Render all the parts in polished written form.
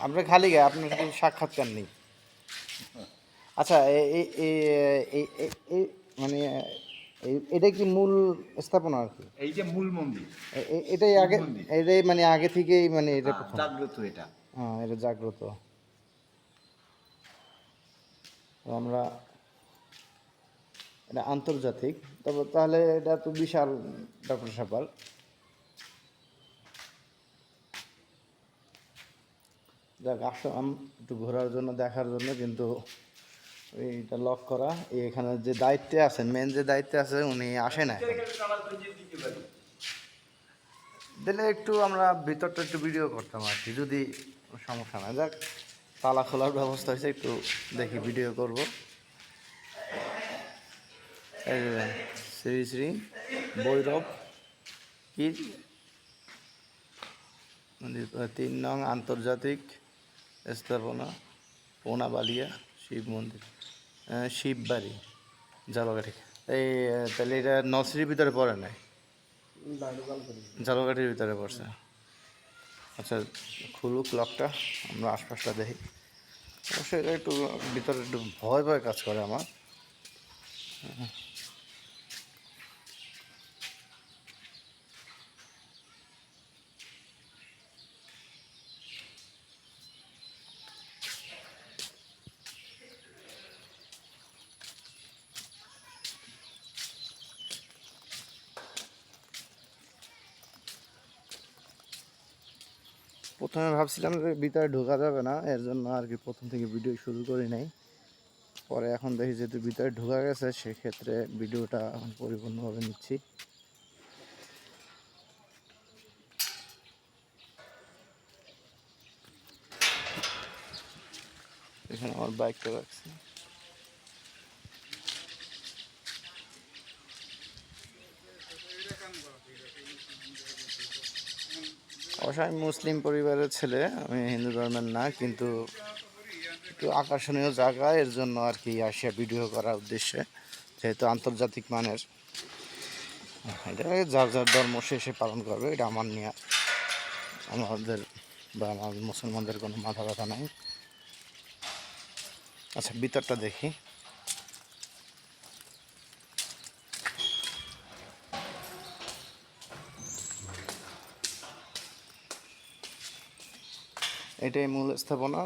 আপনার খালি গায়ে, আপনার সাথে সাক্ষাৎকার নেই। আচ্ছা, মানে এটা কি মূল স্থাপনা আর কি? এই যে মূল মন্দির, এটাই আগে, এটাই মানে আগে থেকেই মানে এটা প্রথম জাগ্রত এটা। হ্যাঁ, এটা জাগ্রত। আমরা এটা আন্তর্জাতিক, তবে তাহলে এটা তো বিশাল ব্যাপার স্যাপার। যাক, আসলাম একটু ঘোরার জন্য, দেখার জন্য, কিন্তু এইটা লক করা। এখানে যে দায়িত্বে আছেন, মেন যে দায়িত্বে আছে উনি আসে না। দিলে একটু আমরা ভিতরটা একটু ভিডিও করতাম আর কি, যদি সমস্যা না। যাক, তালা খোলার ব্যবস্থা হয়েছে, একটু দেখি ভিডিও করব। শ্রী শ্রী ভৈরব পীর 3 নং আন্তর্জাতিক স্থাপনা, পোনাবালিয়া শিব মন্দির, শিববাড়ি, জালকাঠি। এই তাহলে এটা নলছিটির ভিতরে পড়ে নাই, জালকাঠির ভিতরে পড়ছে। আচ্ছা, খুলুক লকটা, আমরা আশপাশটা দেখি। অবশ্যই এটা একটু ভিতরে একটু ভয় ভয় কাজ করে আমার। প্রথমে ভাবছিলাম যে ভিতরে ঢোকা যাবে না, এর জন্য আর কি প্রথম থেকে ভিডিও শুরু করি নাই। পরে এখন দেখি যেহেতু ভিতরে ঢোকা গেছে, সেক্ষেত্রে ভিডিওটা পরিপূর্ণভাবে নিচ্ছি। এখানে আমার বাইকটা রাখছি। অবশ্য আমি মুসলিম পরিবারের ছেলে, আমি হিন্দু ধর্মের না, কিন্তু একটু আকর্ষণীয় জায়গা, এর জন্য আর কি আসিয়া ভিডিও করার উদ্দেশ্যে, যেহেতু আন্তর্জাতিক মানের। এটা যার যার ধর্ম সে পালন করবে, এটা আমার নিয়ে, আমাদের বা আমার মুসলমানদের কোনো মাথা ব্যথা নাই। আচ্ছা, ভিতরটা দেখি। এটাই মূল স্থাপনা,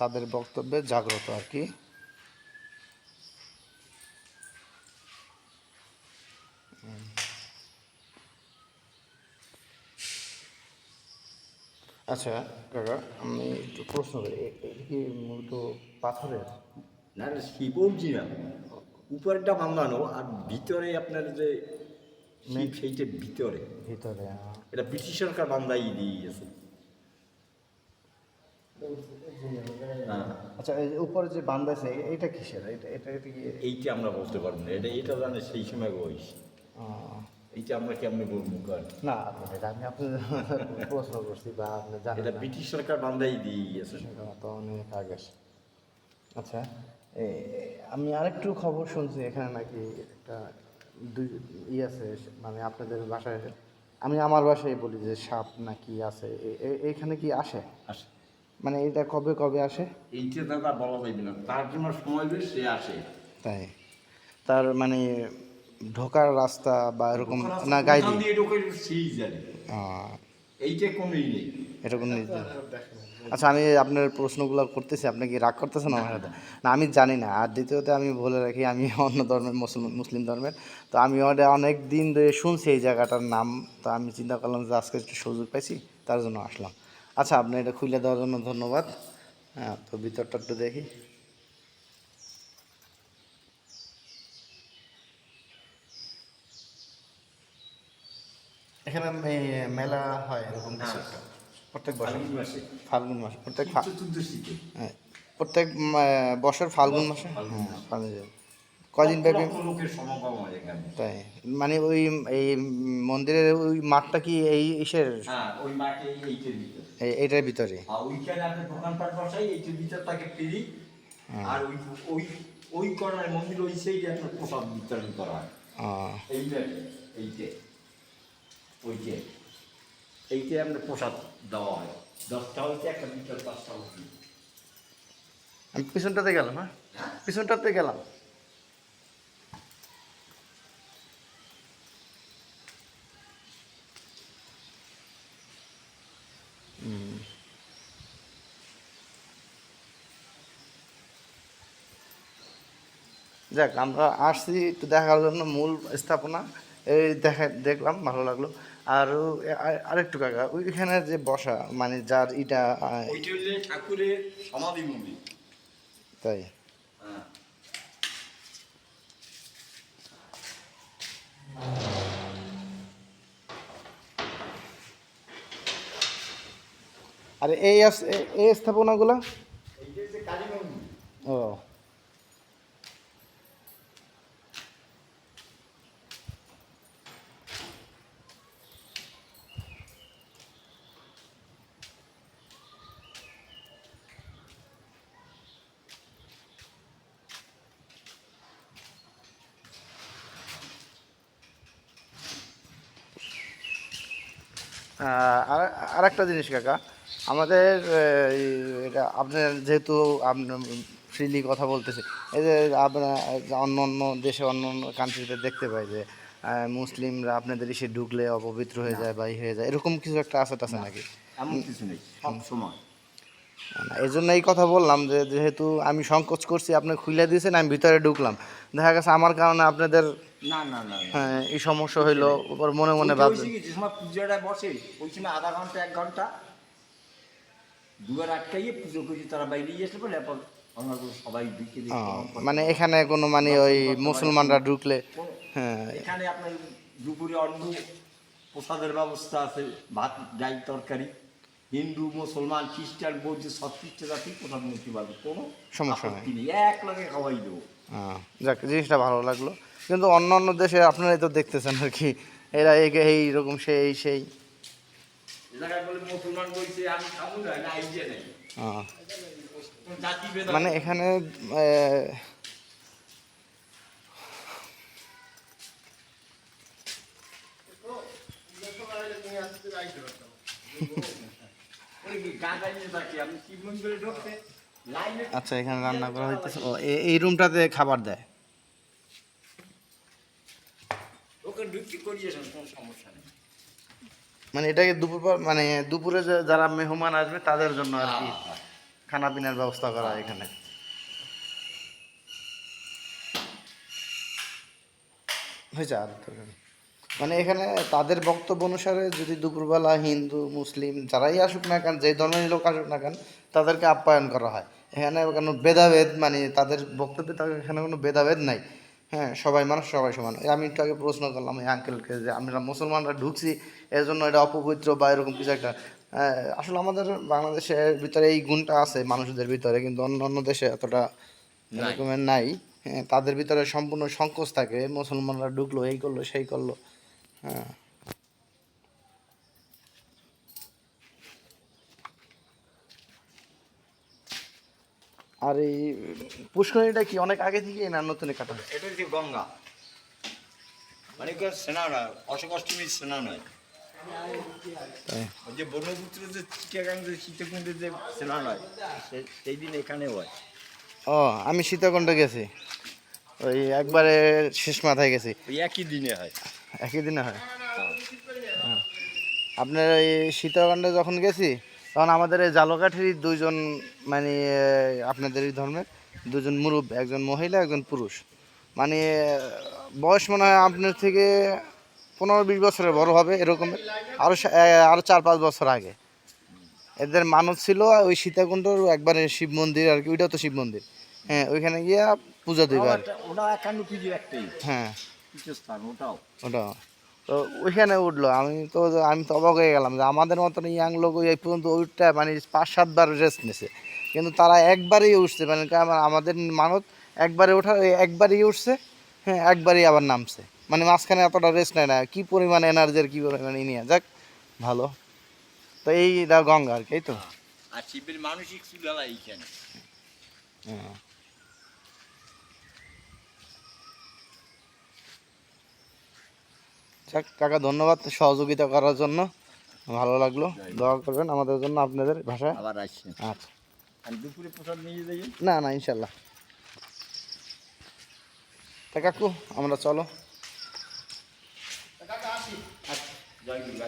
তাদের বক্তব্যে জাগ্রত আর কি। আচ্ছা কাকা, আমি একটু প্রশ্ন করি, এটা কি মূলত পাথরের? না, শিব অরিজিনাল, উপরেরটা বাঁধানো, আর ভিতরে আপনার যে শিব, সেইটা ভিতরে। ভিতরে এটা ব্রিটিশ সরকার বান্ধাই দিয়েছে। আচ্ছা, এই উপরে যে বান্ধাছে এটা কিসের? এটা কি? এইটা আমরা বলতে পারবো না, এটা জানে সেই সময় বয়স। এইটা আমরা কেমনি বলবো? না, আমি আপনার প্রশ্ন করছি, বা আপনি জানেন এটা না। ব্রিটিশ সরকার বান্ধাই দিয়ে গিয়েছে। তো অনেক আগে। আচ্ছা, আমি আরেকটু খবর শুনছি, এখানে নাকি একটা আছে, মানে আপনাদের বাসায়, আমি আমার বাসায় বলি যে সাপ নাকি আছে, এখানে কি আসে? আসে। মানে এটা কবে কবে আসে? এইটা দাদা বলা যাবে না, তার জন্য সময় বেশ সে আসে। তাই? তার মানে ঢোকার রাস্তা বা এরকম না, গাই দিয়ে ঢোকে সেই জানে, এইটা কোনোই নেই। এরকম আচ্ছা, আমি আপনার প্রশ্নগুলো করতেছি, আপনি কি রাগ করতেছেন আমার সাথে? না, আমি জানি না। আর দ্বিতীয়ত আমি বলে রাখি, আমি অন্য ধর্মের, মুসলিম ধর্মের। তো আমি অনেক দিন ধরে শুনছি এই জায়গাটার নাম। তো আমি চিন্তা করলাম যে আজকে একটু সুযোগ পাইছি, তার জন্য আসলাম। আচ্ছা, আপনি এটা খুলে দেওয়ার জন্য ধন্যবাদ। হ্যাঁ, তো ভিতরটা একটু দেখি। এখানে মেলা হয় এরকম কিছু একটা প্রত্যেক বছর? ফাল্গুন মাসে, প্রত্যেক বছর ফাল্গুন মাসে। হ্যাঁ, কদিন ব্যাপী? তাই? মানে ওই এই মন্দিরের ওই মাঠটা কি এই ইসের, এইটার ভিতরে? ওইখানে আপনি দোকানপাট বসাই, এইটার ভিতর তাকে ফিরি, আর ওই ওই ওই কর্নার মন্দির, ওই সাইডে আপনার প্রসাদ বিতরণ করা হয়। এইটা এইটা ওইটা এইটাই আপনার প্রসাদ দেওয়া হয় 10টা হইতে একটা বিচার 5টা অবধি। আমি পিছনটাতে গেলাম, হ্যাঁ পিছনটাতে গেলাম। যাক, আমরা আসছি একটু দেখার জন্য মূল স্থাপনা, এই দেখলাম ভালো লাগলো। আর আরেকটু কাকা, ওইখানে যে বসা মানে যার ইটা ওইটা হইলে ঠাকুরের সমাধি মন্দির। তাই হ্যাঁ। আর এই স্থাপনাগুলা এইটা হচ্ছে কালী মন্দির। ও আর আরেকটা জিনিস কাকা, আমাদের এটা আপনার যেহেতু আপনার ফ্রিলি কথা বলতেছে, এই যে আপনার অন্য অন্য দেশে অন্য অন্য কান্ট্রিতে দেখতে পাই যে মুসলিমরা আপনাদের এসে ঢুকলে অপবিত্র হয়ে যায় বা হয়ে যায়, এরকম কিছু একটা আছে টাছে নাকি? এমন কিছু নেই, সব সময়। না, এই জন্য এই কথা বললাম যে যেহেতু আমি সংকোচ করছি, আপনি খুলে দিয়েছেন, আমি ভিতরে ঢুকলাম, দেখা গেছে আমার কারণে আপনাদের না না না না। হ্যাঁ এই সমস্যা হইলো, ওপর মনে মনে ওইটা ভাববেন। হয়েছে কি, যে সময় পুজোটা বসে ওই সময় আধা ঘন্টা 1 ঘন্টা দুয়ার আটকাইয়ে পুজো করে তারা বাইরে গিয়ে আসলে পরে এরপর আমরা তো সবাই ঢুকে ও, দেখতে মানে এখানে কোনো মানে ওই মুসলমানরা ঢুকলে হ্যাঁ এখানে আপনার দুপুরে অন্ন প্রসাদের ব্যবস্থা আছে, ভাত ডাল তরকারি। হিন্দু মুসলমান খ্রিস্টান বৌদ্ধ সব খ্রিস্ট জাতি প্রসাদ নিতে পারবে, কোনো সমস্যা নেই। আপত্তি নেই, এক লাগে খাওয়াই দেবো। যাক, জিনিসটা ভালো লাগলো। কিন্তু অন্য অন্য দেশে আপনারাই তো দেখতেছেন আর কি, এরা এইরকম সেই এলাকায় বলে মুসলমান বলছে আমি খাবো না, না এই যে নেই আহ, জাতি ভেদ মানে এখানে আচ্ছা, এখানে রান্না করা হইতেছে। ও এই রুমটাতে খাবার দেয়। ওকে ঢুকি করিয়েছেন, কোনো সমস্যা নেই। মানে এটাকে মানে দুপুরে যারা মেহমান আসবে তাদের জন্য আর কি খানা পিনার ব্যবস্থা করা হয় এখানে। হয়েছে আর তো মানে এখানে তাদের বক্তব্য অনুসারে যদি দুপুরবেলা হিন্দু মুসলিম যারাই আসুক না কেন, যে ধর্মের লোক আসুক না কেন, তাদেরকে আপ্যায়ন করা হয়। এখানে কোনো ভেদাভেদ মানে তাদের বক্তব্যে তাদের এখানে কোনো ভেদাভেদ নাই। হ্যাঁ, সবাই মানুষ সবাই সমান। আমি একটু আগে প্রশ্ন করলাম এই আঙ্কেলকে যে আমরা মুসলমানরা ঢুকছি এর জন্য এটা অপবিত্র বা এরকম কিছু একটা, আসলে আমাদের বাংলাদেশের ভিতরে এই গুণটা আছে মানুষদের ভিতরে, কিন্তু অন্য অন্য দেশে এতটা এরকমের নাই। হ্যাঁ, তাদের ভিতরে সম্পূর্ণ সংকোচ থাকে, মুসলমানরা ঢুকলো এই করলো সেই করলো। হ্যাঁ, আর এই পুষ্করিণীটা কি অনেক আগে থেকে না নতুন কাটা? এটা হচ্ছে গঙ্গা, মানে স্নান হয়, অশোক অষ্টমীর স্নান হয়। তাই ওই যে ব্রহ্মপুত্র যে চিটাগাং যে সীতাকুণ্ডের যে স্নান হয়, সেই দিন এখানে হয়। ও, আমি সীতাকুণ্ডে গেছি, ওই একবারে শেষ মাথায় গেছি। ওই একই দিনে হয়। একই দিনে হয়। আপনার এই সীতাকুণ্ডে যখন গেছি তখন আমাদের এই জালকাঠির দুইজন মানে আপনাদের এই ধর্মের দুজন মুরব্বী, একজন মহিলা একজন পুরুষ, মানে বয়স মনে হয় আপনার থেকে 15-20 বছরের বড় হবে এরকম, আরও 4-5 বছর আগে এদের মানত ছিল ওই সীতাকুণ্ডর একবারে শিব মন্দির আর কি, ওইটাও তো শিব মন্দির। হ্যাঁ, ওইখানে গিয়া পূজা দিবে আর কি। ওটা একান্ন পুজো একটাই হ্যাঁ, তীর্থস্থান ওটাও। ওটা তো ওইখানে উঠলো, আমি তো অবাক হয়ে গেলাম যে আমাদের মতন ইয়াং লোক এই পর্যন্ত উঠতে মানে 5-7 বার রেস্ট নিছে, কিন্তু তারা একবারেই উঠছে, মানে আমাদের মানত একবারে ওঠা, একবারই উঠছে। হ্যাঁ, একবারই আবার নামছে, মানে মাঝখানে এতটা রেস্ট নেয় না, কি পরিমাণ এনার্জি, কি পরিমাণ নিয়ে যাক ভালো। তো এইটা গঙ্গা আর কি, এই তো। আর শিবের মানসিক চুলালা এইখানে। হ্যাঁ, যাক কাকা, ধন্যবাদ সহযোগিতা করার জন্য। ভালো লাগলো, দোয়া করবেন আমাদের জন্য আপনাদের ভাষায়। আবার আসছেন। আচ্ছা, আর দুপুরে প্রসাদ নিয়ে যাই। না না ইনশাল্লাহ। তা কাকু আমরা চলো। জয় গুরু।